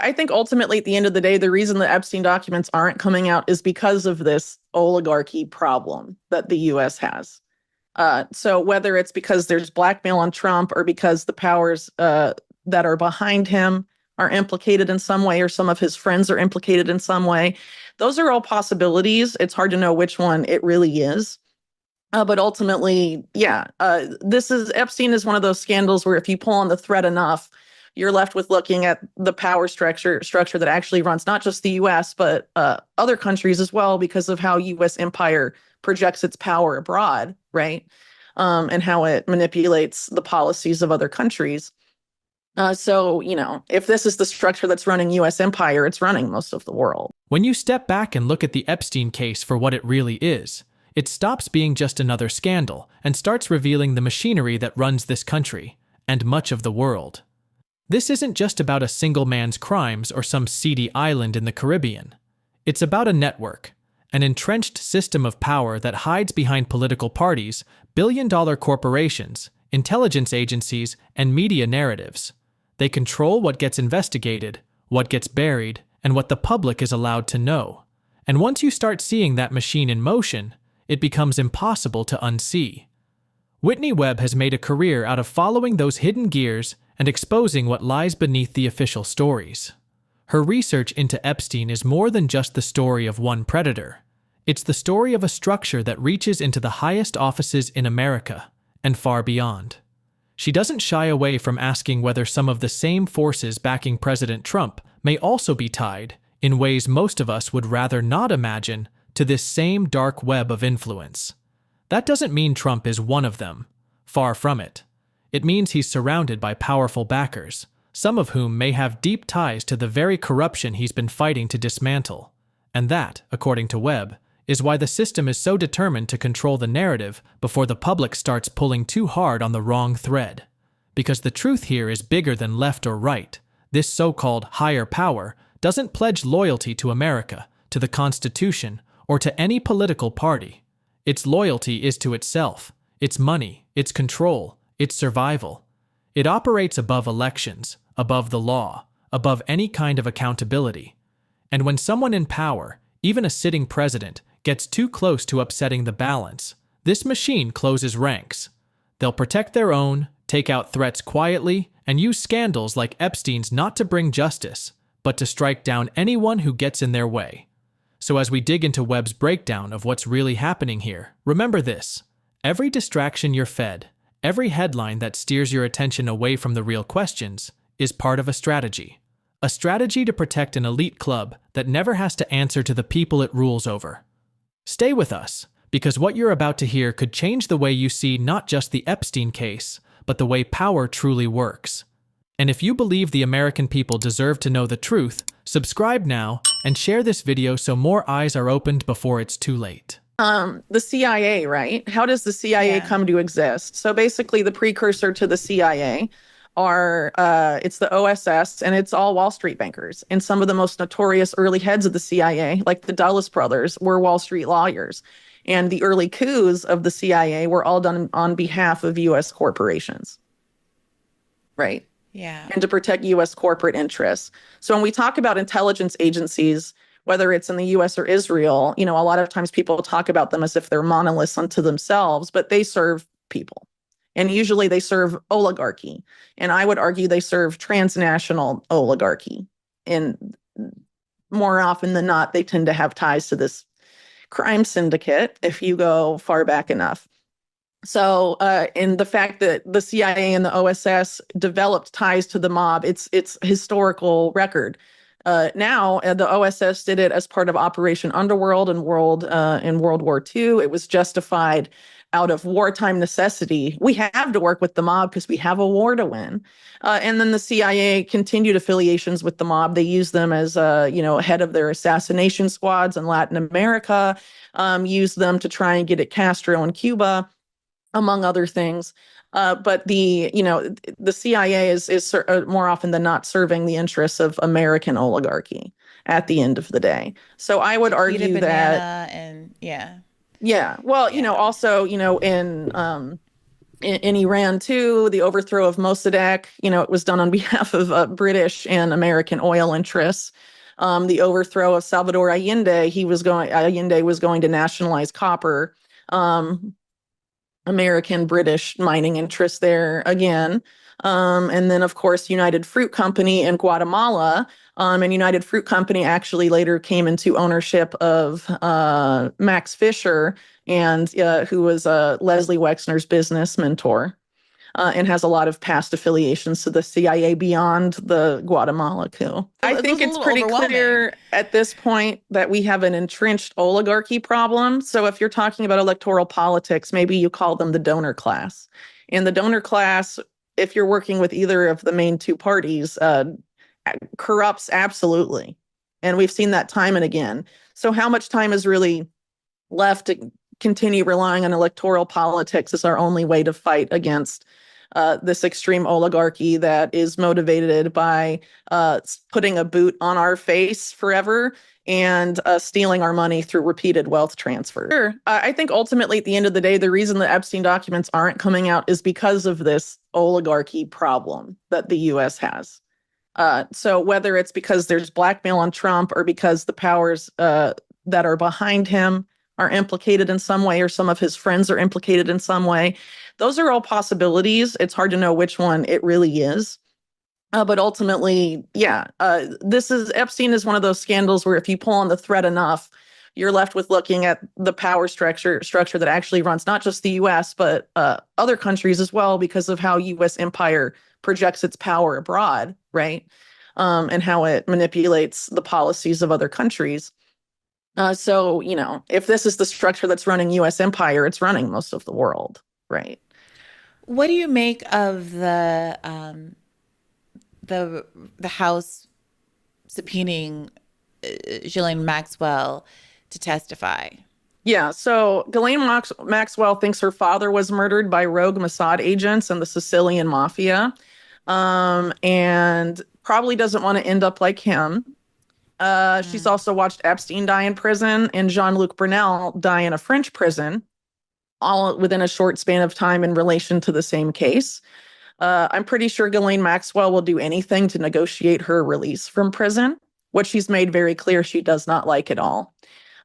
I think ultimately, at the end of the day, the reason the Epstein documents aren't coming out is because of this oligarchy problem that the US has. So whether it's because there's blackmail on Trump or because the powers that are behind him are implicated in some way or some of his friends are implicated in some way, those are all possibilities. It's hard to know which one it really is. But ultimately, yeah, this is Epstein is one of those scandals where if you pull on the thread enough, you're left with looking at the power structure that actually runs not just the U.S. but other countries as well, because of how U.S. empire projects its power abroad, right? And how it manipulates the policies of other countries. So, if this is the structure that's running U.S. empire, it's running most of the world. When you step back and look at the Epstein case for what it really is, it stops being just another scandal and starts revealing the machinery that runs this country and much of the world. This isn't just about a single man's crimes or some seedy island in the Caribbean. It's about a network, an entrenched system of power that hides behind political parties, billion-dollar corporations, intelligence agencies, and media narratives. They control what gets investigated, what gets buried, and what the public is allowed to know. And once you start seeing that machine in motion, it becomes impossible to unsee. Whitney Webb has made a career out of following those hidden gears and exposing what lies beneath the official stories. Her research into Epstein is more than just the story of one predator. It's the story of a structure that reaches into the highest offices in America and far beyond. She doesn't shy away from asking whether some of the same forces backing President Trump may also be tied, in ways most of us would rather not imagine, to this same dark web of influence. That doesn't mean Trump is one of them. Far from it. It means he's surrounded by powerful backers, some of whom may have deep ties to the very corruption he's been fighting to dismantle. And that, according to Webb, is why the system is so determined to control the narrative before the public starts pulling too hard on the wrong thread. Because the truth here is bigger than left or right. This so-called higher power doesn't pledge loyalty to America, to the Constitution, or to any political party. Its loyalty is to itself, its money, its control, its survival. It operates above elections, above the law, above any kind of accountability. And when someone in power, even a sitting president, gets too close to upsetting the balance, this machine closes ranks. They'll protect their own, take out threats quietly, and use scandals like Epstein's not to bring justice, but to strike down anyone who gets in their way. So as we dig into Webb's breakdown of what's really happening here, remember this. Every distraction you're fed, every headline that steers your attention away from the real questions, is part of a strategy. A strategy to protect an elite club that never has to answer to the people it rules over. Stay with us, because what you're about to hear could change the way you see not just the Epstein case, but the way power truly works. And if you believe the American people deserve to know the truth, subscribe now and share this video so more eyes are opened before it's too late. The CIA, right? How does the CIA come to exist? So basically the precursor to the CIA it's the OSS, and it's all Wall Street bankers. And some of the most notorious early heads of the CIA, like the Dulles brothers, were Wall Street lawyers. And the early coups of the CIA were all done on behalf of U.S. corporations, right? Yeah. And to protect U.S. corporate interests. So when we talk about intelligence agencies, whether it's in the U.S. or Israel, a lot of times people talk about them as if they're monoliths unto themselves, but they serve people. And usually they serve oligarchy. And I would argue they serve transnational oligarchy. And more often than not, they tend to have ties to this crime syndicate if you go far back enough. So in the fact that the CIA and the OSS developed ties to the mob, it's historical record. Now the OSS did it as part of Operation Underworld in World War II. It was justified out of wartime necessity. We have to work with the mob because we have a war to win. And then the CIA continued affiliations with the mob. They used them as head of their assassination squads in Latin America. Used them to try and get at Castro in Cuba, among other things. But the CIA is more often than not serving the interests of American oligarchy at the end of the day. So I would argue that, and yeah. Well, also, in in Iran too, the overthrow of Mossadegh, it was done on behalf of British and American oil interests. The overthrow of Salvador Allende, Allende was going to nationalize copper. Um, American British mining interests there again. And then, of course, United Fruit Company in Guatemala. And United Fruit Company actually later came into ownership of Max Fisher, and who was Leslie Wexner's business mentor, and has a lot of past affiliations to the CIA beyond the Guatemala coup. I It think was a it's little pretty overwhelming. clear at this point that we have an entrenched oligarchy problem. So if you're talking about electoral politics, maybe you call them the donor class. And the donor class, if you're working with either of the main two parties, corrupts absolutely. And we've seen that time and again. So how much time is really left to continue relying on electoral politics as our only way to fight against this extreme oligarchy that is motivated by putting a boot on our face forever and stealing our money through repeated wealth transfer. Sure. I think ultimately, at the end of the day, the reason the Epstein documents aren't coming out is because of this oligarchy problem that the U.S. has. So whether it's because there's blackmail on Trump or because the powers that are behind him are implicated in some way, or some of his friends are implicated in some way, those are all possibilities. It's hard to know which one it really is. But ultimately, yeah, Epstein is one of those scandals where if you pull on the thread enough, you're left with looking at the power structure that actually runs not just the U.S., but other countries as well, because of how U.S. empire projects its power abroad, right? And how it manipulates the policies of other countries. So, if this is the structure that's running U.S. empire, it's running most of the world, right? What do you make of the House subpoenaing Ghislaine Maxwell to testify? Yeah, so Ghislaine Maxwell thinks her father was murdered by rogue Mossad agents and the Sicilian mafia, and probably doesn't want to end up like him. She's also watched Epstein die in prison and Jean-Luc Brunel die in a French prison, all within a short span of time in relation to the same case. I'm pretty sure Ghislaine Maxwell will do anything to negotiate her release from prison, which she's made very clear she does not like at all.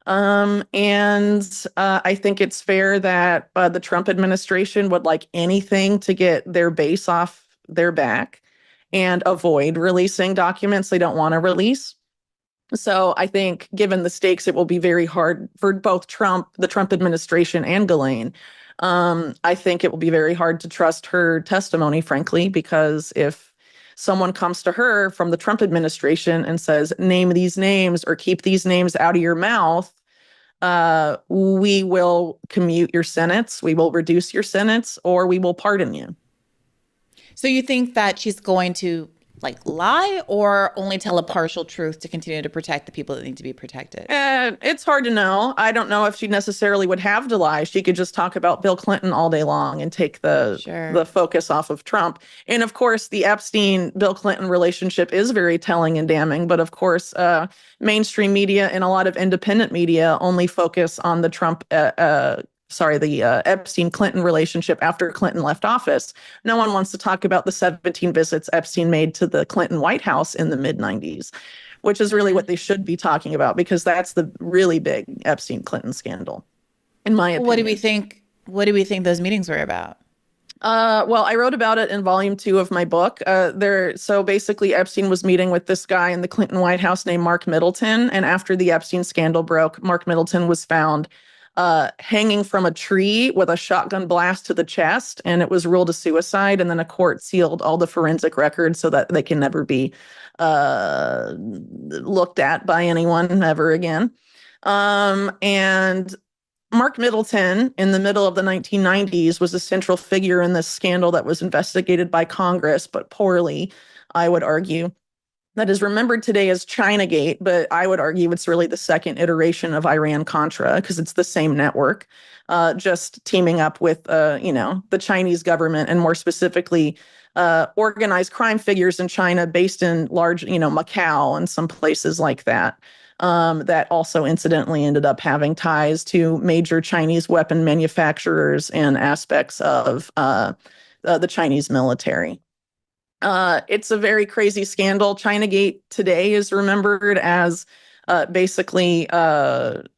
And I think it's fair that the Trump administration would like anything to get their base off their back and avoid releasing documents they don't want to release. So I think given the stakes, it will be very hard for both the Trump administration, and Ghislaine. I think it will be very hard to trust her testimony, frankly, because if someone comes to her from the Trump administration and says, name these names or keep these names out of your mouth, we will commute your sentence, we will reduce your sentence, or we will pardon you. So you think that she's going to lie or only tell a partial truth to continue to protect the people that need to be protected? It's hard to know. I don't know if she necessarily would have to lie. She could just talk about Bill Clinton all day long and take the focus off of Trump. And of course, the Epstein-Bill Clinton relationship is very telling and damning. But of course, mainstream media and a lot of independent media only focus on the Epstein-Clinton relationship after Clinton left office. No one wants to talk about the 17 visits Epstein made to the Clinton White House in the mid-90s, which is really what they should be talking about, because that's the really big Epstein-Clinton scandal, in my opinion. What do we think those meetings were about? Well, I wrote about it in volume 2 of my book. So basically, Epstein was meeting with this guy in the Clinton White House named Mark Middleton. And after the Epstein scandal broke, Mark Middleton was found hanging from a tree with a shotgun blast to the chest, and it was ruled a suicide. And then a court sealed all the forensic records so that they can never be looked at by anyone ever again. And Mark Middleton, in the middle of the 1990s, was a central figure in this scandal that was investigated by Congress, but poorly, I would argue. That is remembered today as Chinagate, but I would argue it's really the second iteration of Iran-Contra, because it's the same network, just teaming up with, the Chinese government, and more specifically, organized crime figures in China based in large, Macau and some places like that. that also incidentally ended up having ties to major Chinese weapon manufacturers and aspects of the Chinese military. It's a very crazy scandal. Chinagate today is remembered as basically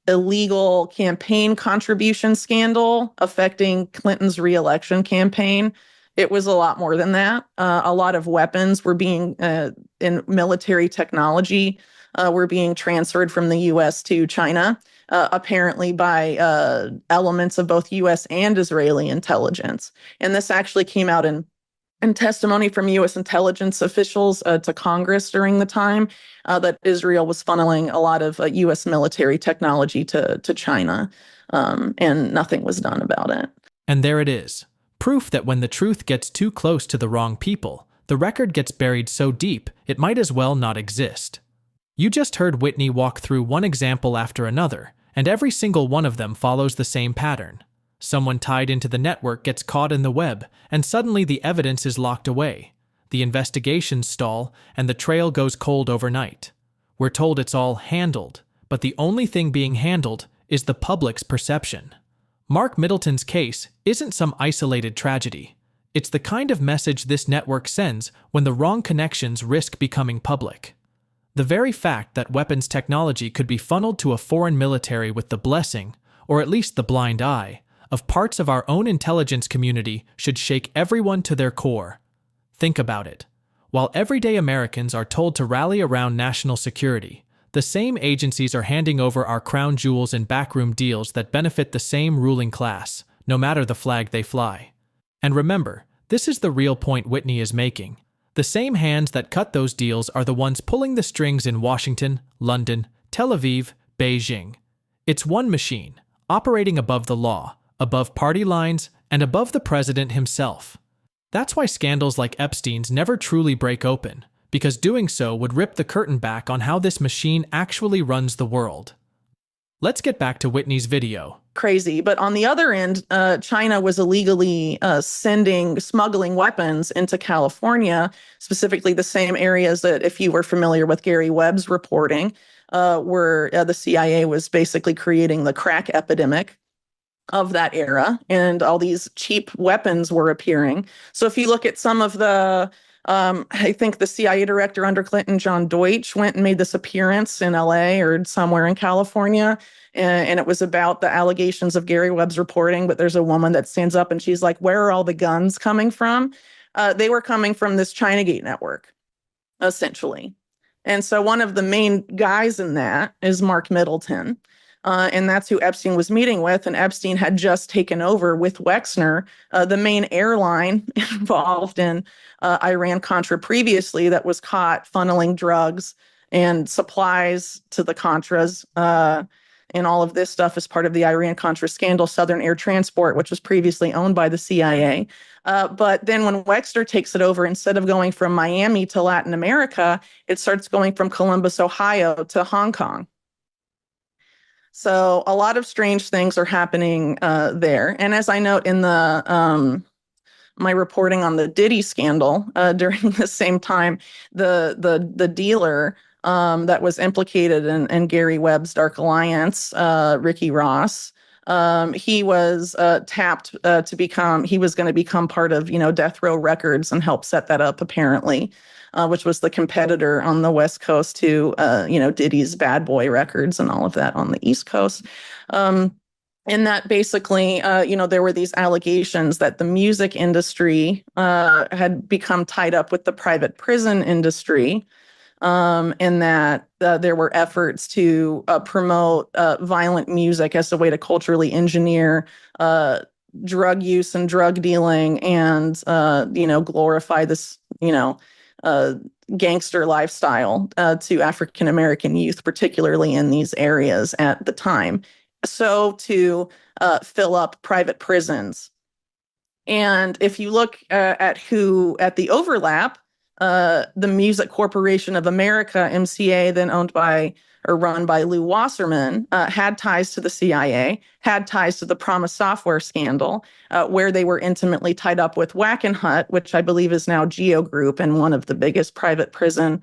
illegal campaign contribution scandal affecting Clinton's reelection campaign. It was a lot more than that. A lot of weapons were being in military technology were being transferred from the U.S. to China, apparently by elements of both U.S. and Israeli intelligence. And this actually came out in testimony from U.S. intelligence officials to Congress during the time that Israel was funneling a lot of U.S. military technology to China, and nothing was done about it. And there it is. Proof that when the truth gets too close to the wrong people, the record gets buried so deep it might as well not exist. You just heard Whitney walk through one example after another, and every single one of them follows the same pattern. Someone tied into the network gets caught in the web, and suddenly the evidence is locked away. The investigations stall, and the trail goes cold overnight. We're told it's all handled, but the only thing being handled is the public's perception. Mark Middleton's case isn't some isolated tragedy. It's the kind of message this network sends when the wrong connections risk becoming public. The very fact that weapons technology could be funneled to a foreign military with the blessing, or at least the blind eye, of parts of our own intelligence community should shake everyone to their core. Think about it. While everyday Americans are told to rally around national security, the same agencies are handing over our crown jewels and backroom deals that benefit the same ruling class, no matter the flag they fly. And remember, this is the real point Whitney is making. The same hands that cut those deals are the ones pulling the strings in Washington, London, Tel Aviv, Beijing. It's one machine, operating above the law, above party lines, and above the president himself. That's why scandals like Epstein's never truly break open, because doing so would rip the curtain back on how this machine actually runs the world. Let's get back to Whitney's video. Crazy. But on the other end, China was illegally smuggling weapons into California, specifically the same areas that, if you were familiar with Gary Webb's reporting, where the CIA was basically creating the crack epidemic of that era, and all these cheap weapons were appearing. So if you look at some of the, I think the CIA director under Clinton, John Deutsch, went and made this appearance in LA or somewhere in California, and it was about the allegations of Gary Webb's reporting. But there's a woman that stands up and she's like, "Where are all the guns coming from?" They were coming from this Chinagate network, essentially. And so one of the main guys in that is Mark Middleton. And that's who Epstein was meeting with. And Epstein had just taken over with Wexner, the main airline involved in Iran-Contra previously, that was caught funneling drugs and supplies to the Contras. And all of this stuff is part of the Iran-Contra scandal, Southern Air Transport, which was previously owned by the CIA. But then when Wexner takes it over, instead of going from Miami to Latin America, it starts going from Columbus, Ohio to Hong Kong. So a lot of strange things are happening there. And as I note in the my reporting on the Diddy scandal during the same time, the dealer that was implicated in Gary Webb's Dark Alliance, Ricky Ross, he was tapped to become, he was going to become part of, Death Row Records and help set that up, apparently. Which was the competitor on the West Coast to, Diddy's Bad Boy Records and all of that on the East Coast. And that basically, there were these allegations that the music industry had become tied up with the private prison industry, and that there were efforts to promote violent music as a way to culturally engineer drug use and drug dealing and, glorify this, gangster lifestyle to African American youth, particularly in these areas at the time. So to fill up private prisons. And if you look at the overlap, the Music Corporation of America, MCA, then owned by or run by Lew Wasserman, had ties to the CIA, had ties to the Promise Software scandal, where they were intimately tied up with Wackenhut, which I believe is now Geo Group and one of the biggest private prison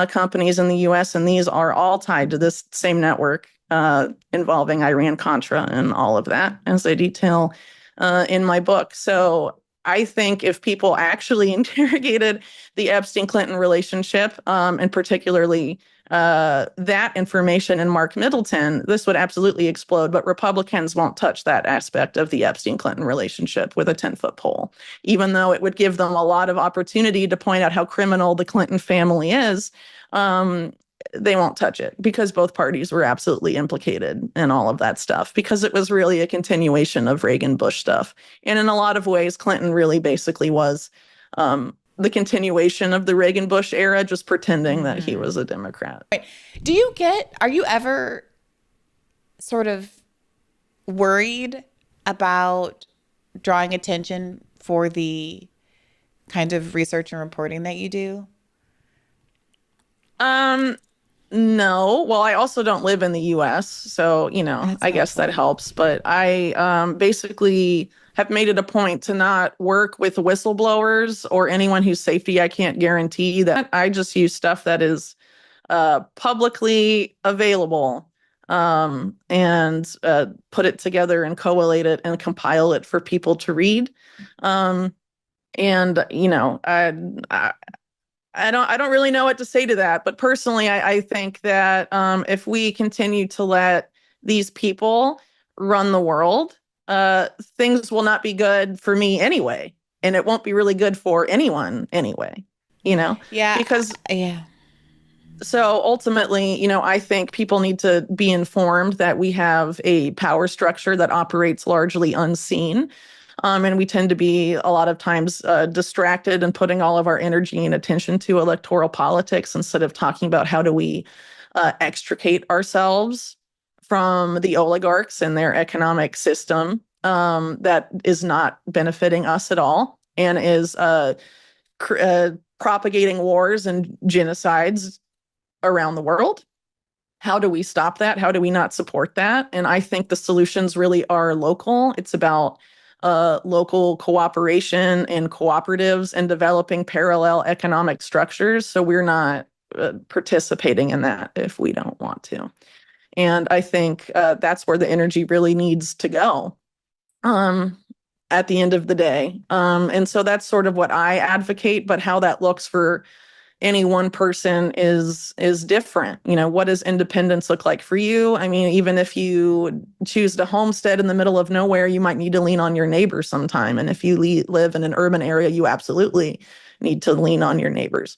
companies in the US, and these are all tied to this same network involving Iran-Contra and all of that, as I detail in my book. So I think if people actually interrogated the Epstein-Clinton relationship, and particularly that information in Mark Middleton, this would absolutely explode. But Republicans won't touch that aspect of the Epstein-Clinton relationship with a 10-foot pole, even though it would give them a lot of opportunity to point out how criminal the Clinton family is. They won't touch it because both parties were absolutely implicated in all of that stuff, because it was really a continuation of Reagan-Bush stuff. And in a lot of ways, Clinton really basically was the continuation of the Reagan-Bush era, just pretending that he was a Democrat. Are you ever sort of worried about drawing attention for the kind of research and reporting that you do? No. Well, I also don't live in the US, so, That's I guess that helps. But I basically have made it a point to not work with whistleblowers or anyone whose safety I can't guarantee. That I just use stuff that is publicly available, and put it together and collate it and compile it for people to read. And I don't really know what to say to that, but personally, I think that if we continue to let these people run the world, things will not be good for me anyway, and it won't be really good for anyone anyway. Yeah. Because yeah. So ultimately, I think people need to be informed that we have a power structure that operates largely unseen. And we tend to be a lot of times distracted and putting all of our energy and attention to electoral politics instead of talking about how do we extricate ourselves from the oligarchs and their economic system that is not benefiting us at all and is propagating wars and genocides around the world. How do we stop that? How do we not support that? And I think the solutions really are local. It's about local cooperation and cooperatives and developing parallel economic structures. So we're not participating in that if we don't want to. And I think that's where the energy really needs to go at the end of the day. And so that's sort of what I advocate, but how that looks for any one person is different. What does independence look like for you? I mean, even if you choose to homestead in the middle of nowhere, you might need to lean on your neighbors sometime. And if you live in an urban area, you absolutely need to lean on your neighbors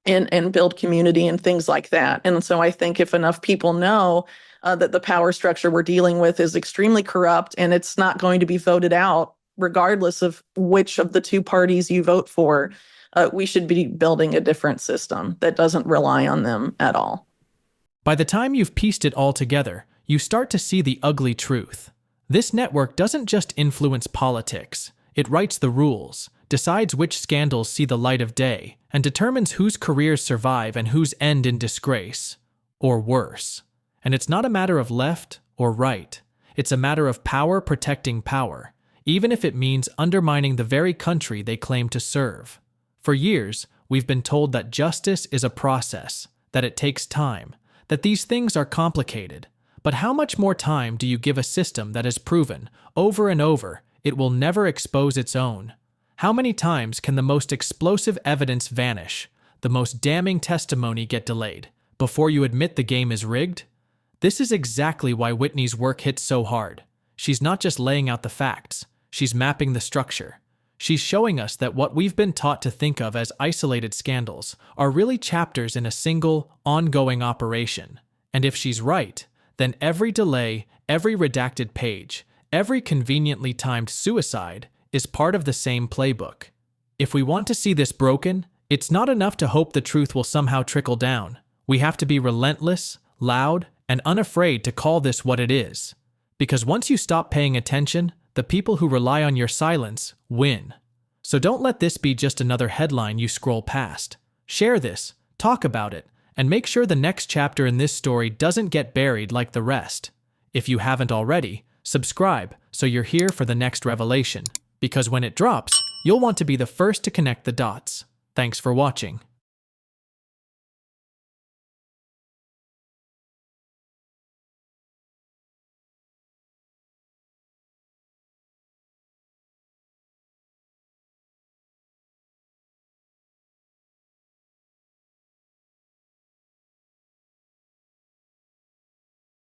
and build community and things like that. And so I think if enough people know that the power structure we're dealing with is extremely corrupt and it's not going to be voted out, regardless of which of the two parties you vote for, we should be building a different system that doesn't rely on them at all. By the time you've pieced it all together, you start to see the ugly truth. This network doesn't just influence politics. It writes the rules, decides which scandals see the light of day, and determines whose careers survive and whose end in disgrace, or worse. And it's not a matter of left or right. It's a matter of power protecting power, even if it means undermining the very country they claim to serve. For years, we've been told that justice is a process, that it takes time, that these things are complicated. But how much more time do you give a system that has proven, over and over, it will never expose its own? How many times can the most explosive evidence vanish, the most damning testimony get delayed, before you admit the game is rigged? This is exactly why Whitney's work hits so hard. She's not just laying out the facts, she's mapping the structure. She's showing us that what we've been taught to think of as isolated scandals are really chapters in a single, ongoing operation. And if she's right, then every delay, every redacted page, every conveniently timed suicide is part of the same playbook. If we want to see this broken, it's not enough to hope the truth will somehow trickle down. We have to be relentless, loud, and unafraid to call this what it is. Because once you stop paying attention, the people who rely on your silence win. So don't let this be just another headline you scroll past. Share this, talk about it, and make sure the next chapter in this story doesn't get buried like the rest. If you haven't already, subscribe so you're here for the next revelation. Because when it drops, you'll want to be the first to connect the dots. Thanks for watching.